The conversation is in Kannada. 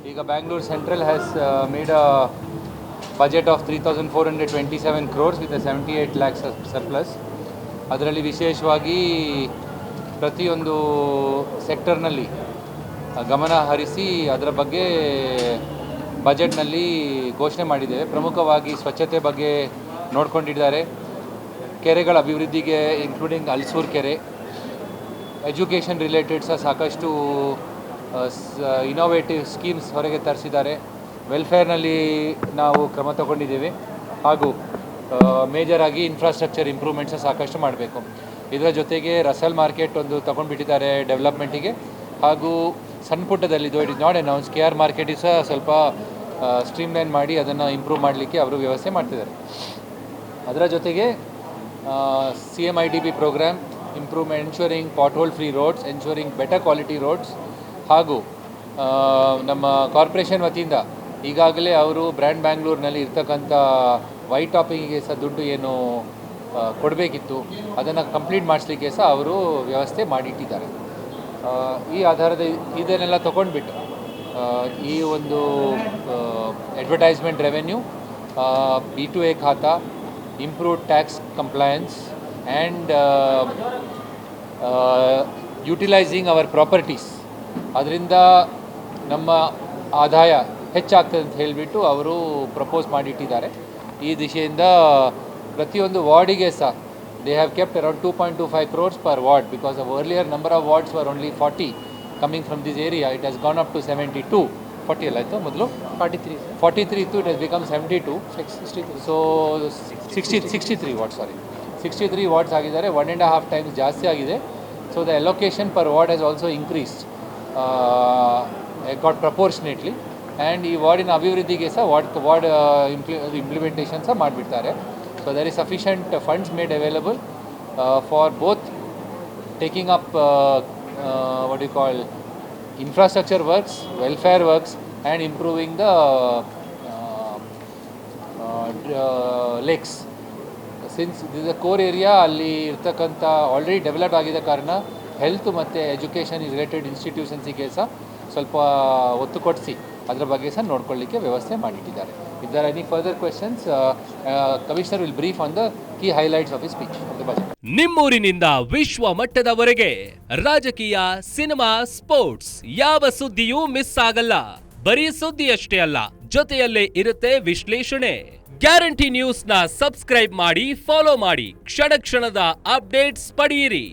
ಈಗ Bangalore central has made a budget of 3,427 crores with 78 lakhs surplus. ಅದರಲ್ಲಿ ವಿಶೇಷವಾಗಿ ಪ್ರತಿಯೊಂದು ಸೆಕ್ಟರ್ನಲ್ಲಿ ಗಮನ ಹರಿಸಿ ಅದರ ಬಗ್ಗೆ ಬಜೆಟ್ನಲ್ಲಿ ಘೋಷಣೆ ಮಾಡಿದ್ದೇವೆ. ಪ್ರಮುಖವಾಗಿ ಸ್ವಚ್ಛತೆ ಬಗ್ಗೆ ನೋಡ್ಕೊಂಡಿದ್ದಾರೆ. ಕೆರೆಗಳ ಅಭಿವೃದ್ಧಿಗೆ ಇನ್ಕ್ಲೂಡಿಂಗ್ ಅಲ್ಸೂರ್ ಕೆರೆ, ಎಜುಕೇಷನ್ ರಿಲೇಟೆಡ್ ಸಹ ಸಾಕಷ್ಟು ಇನೋವೇಟಿವ್ ಸ್ಕೀಮ್ಸ್ ಹೊರಗೆ ತರಿಸಿದ್ದಾರೆ. ವೆಲ್ಫೇರ್ನಲ್ಲಿ ನಾವು ಕ್ರಮ ತಗೊಂಡಿದ್ದೇವೆ. ಹಾಗೂ ಮೇಜರ್ ಆಗಿ ಇನ್ಫ್ರಾಸ್ಟ್ರಕ್ಚರ್ ಇಂಪ್ರೂವ್ಮೆಂಟ್ಸ್ ಸಾಕಷ್ಟು ಮಾಡಬೇಕು. ಇದರ ಜೊತೆಗೆ ರಸಲ್ ಮಾರ್ಕೆಟ್ ಒಂದು ತಗೊಂಡ್ಬಿಟ್ಟಿದ್ದಾರೆ ಡೆವಲಪ್ಮೆಂಟಿಗೆ. ಹಾಗೂ ಸಣ್ಣ ಪುಟ್ಟದಲ್ಲಿ it is not announce KR market ಸಹ ಸ್ವಲ್ಪ ಸ್ಟ್ರೀಮ್ಲೈನ್ ಮಾಡಿ ಅದನ್ನು ಇಂಪ್ರೂವ್ ಮಾಡಲಿಕ್ಕೆ ಅವರು ವ್ಯವಸ್ಥೆ ಮಾಡ್ತಿದ್ದಾರೆ. ಅದರ ಜೊತೆಗೆ CMIDB program improvement, ensuring pothole free roads, ensuring better quality roads. ಹಾಗೂ ನಮ್ಮ ಕಾರ್ಪೊರೇಷನ್ ವತಿಯಿಂದ ಈಗಾಗಲೇ ಅವರು ಬ್ರ್ಯಾಂಡ್ ಬ್ಯಾಂಗ್ಳೂರಿನಲ್ಲಿ ಇರ್ತಕ್ಕಂಥ ವೈಟ್ ಟಾಪಿಂಗಿಗೆ ಸಹ ದುಡ್ಡು ಏನು ಕೊಡಬೇಕಿತ್ತು ಅದನ್ನು ಕಂಪ್ಲೀಟ್ ಮಾಡಿಸ್ಲಿಕ್ಕೆ ಸಹ ಅವರು ವ್ಯವಸ್ಥೆ ಮಾಡಿಟ್ಟಿದ್ದಾರೆ. ಈ ಆಧಾರದ ಇದನ್ನೆಲ್ಲ ತೊಗೊಂಡ್ಬಿಟ್ಟು ಈ ಒಂದು advertisement revenue, B2A khata, improved tax compliance and utilising our properties, ಅದರಿಂದ ನಮ್ಮ ಆದಾಯ ಹೆಚ್ಚಾಗ್ತದೆ ಅಂತ ಹೇಳಿಬಿಟ್ಟು ಅವರು ಪ್ರಪೋಸ್ ಮಾಡಿಟ್ಟಿದ್ದಾರೆ. ಈ ದಿಶೆಯಿಂದ ಪ್ರತಿಯೊಂದು ವಾರ್ಡಿಗೆ ಸಹ they have kept around 2.25 crores per ward, because the earlier number of wards were only 40 coming from this area. It has gone up to 72. 40 ಅಲ್ಲ ಆಯಿತು ಮೊದಲು 43 ಇತ್ತು, it has become 72. 63. So 63 wards, sorry, 63 wards ಆಗಿದ್ದಾರೆ. 1.5 times ಜಾಸ್ತಿ ಆಗಿದೆ. So the allocation per ward has also increased got proportionately. And ಈ ವಾರ್ಡಿನ ಅಭಿವೃದ್ಧಿಗೆ ಸಹ ವಾರ್ಡ್ ಇಂಪ್ಲಿಮೆಂಟೇಷನ್ ಸಹ ಮಾಡಿಬಿಡ್ತಾರೆ. So there is sufficient funds made available for both taking up what you call infrastructure works, welfare works, and improving the lakes. Since this is a core area, ಅಲ್ಲಿ ಇರ್ತಕ್ಕಂಥ ಆಲ್ರೆಡಿ ಡೆವಲಪ್ ಆಗಿದ್ದ ಕಾರಣ ಹೆಲ್ತ್ ಮತ್ತು ಎಜುಕೇಷನ್ ರಿಲೇಟೆಡ್ ಇನ್ಸ್ಟಿಟ್ಯೂಷನ್ಸಿಗೆ ಸಹ ಸ್ವಲ್ಪ ಒತ್ತು ಕೊಡಿಸಿ ಅದರ ಬಗ್ಗೆ ಸಹ ನೋಡ್ಕೊಳ್ಳಿಕ್ಕೆ ವ್ಯವಸ್ಥೆ ಮಾಡಿಟ್ಟಿದ್ದಾರೆ. If there are any further questions, Commissioner will brief on the key highlights of his speech of the budget. ನಿಮ್ಮೂರಿನಿಂದ ವಿಶ್ವ ಮಟ್ಟದವರೆಗೆ ರಾಜಕೀಯ, ಸಿನಿಮಾ, ಸ್ಪೋರ್ಟ್ಸ್ ಯಾವ ಸುದ್ದಿಯೂ ಮಿಸ್ ಆಗಲ್ಲ. ಬರೀ ಸುದ್ದಿಯಷ್ಟೇ ಅಲ್ಲ, ಜೊತೆಯಲ್ಲೇ ಇರುತ್ತೆ ವಿಶ್ಲೇಷಣೆ. ಗ್ಯಾರಂಟಿ ನ್ಯೂಸ್ ನ ಸಬ್ಸ್ಕ್ರೈಬ್ ಮಾಡಿ, ಫಾಲೋ ಮಾಡಿ, ಕ್ಷಣ ಕ್ಷಣದ ಅಪ್ಡೇಟ್ಸ್ ಪಡೆಯಿರಿ.